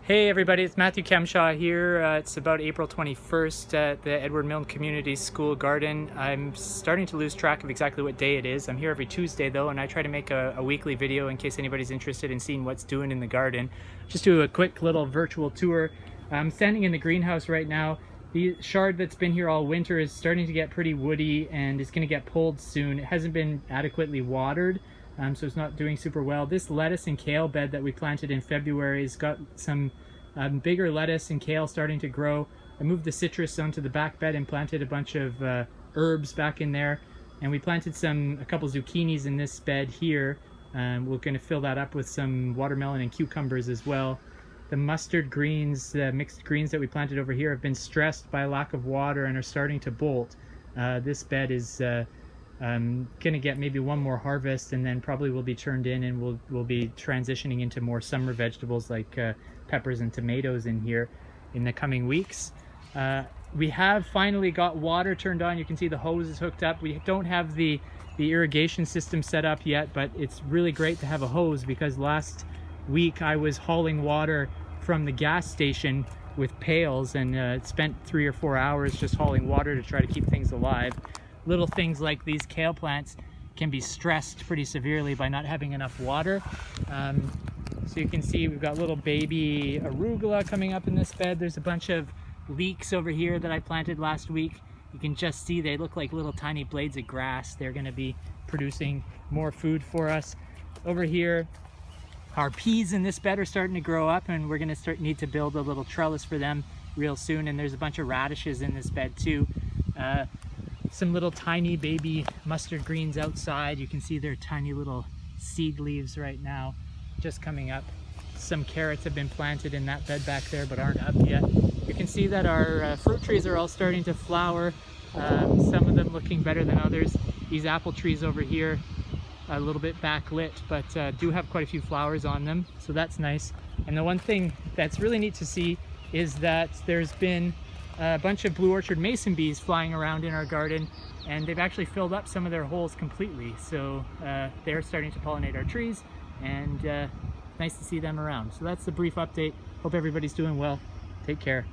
Hey everybody, it's Matthew Kemshaw here. It's about April 21st at the Edward Milne Community School Garden. I'm starting to lose track of exactly what day it is. I'm here every Tuesday though, and I try to make a weekly video in case anybody's interested in seeing what's doing in the garden. Just do a quick little virtual tour. I'm standing in the greenhouse right now. The chard that's been here all winter is starting to get pretty woody and it's going to get pulled soon. It hasn't been adequately watered. So it's not doing super well. This lettuce and kale bed that we planted in February has got some bigger lettuce and kale starting to grow. I moved the citrus onto the back bed and planted a bunch of herbs back in there. And we planted a couple zucchinis in this bed here. We're going to fill that up with some watermelon and cucumbers as well. The mustard greens, the mixed greens that we planted over here have been stressed by lack of water and are starting to bolt. This bed is gonna get maybe one more harvest and then probably will be turned in, and we'll be transitioning into more summer vegetables like peppers and tomatoes in here in the coming weeks. We have finally got water turned on. You can see the hose is hooked up. We don't have the irrigation system set up yet, but it's really great to have a hose because last week I was hauling water from the gas station with pails and spent 3 or 4 hours just hauling water to try to keep things alive. Little things like these kale plants can be stressed pretty severely by not having enough water. So you can see we've got little baby arugula coming up in this bed. There's a bunch of leeks over here that I planted last week. You can just see they look like little tiny blades of grass. They're going to be producing more food for us. Over here, our peas in this bed are starting to grow up, and we're going to need to build a little trellis for them real soon. And there's a bunch of radishes in this bed too. Some little tiny baby mustard greens outside. You can see they're tiny little seed leaves right now, just coming up. Some carrots have been planted in that bed back there but aren't up yet. You can see that our fruit trees are all starting to flower. Some of them looking better than others. These apple trees over here, a little bit backlit, but do have quite a few flowers on them, so that's nice. And the one thing that's really neat to see is that there's been a bunch of blue orchard mason bees flying around in our garden, and they've actually filled up some of their holes completely. So they're starting to pollinate our trees, and nice to see them around. So that's the brief update. Hope everybody's doing well. Take care.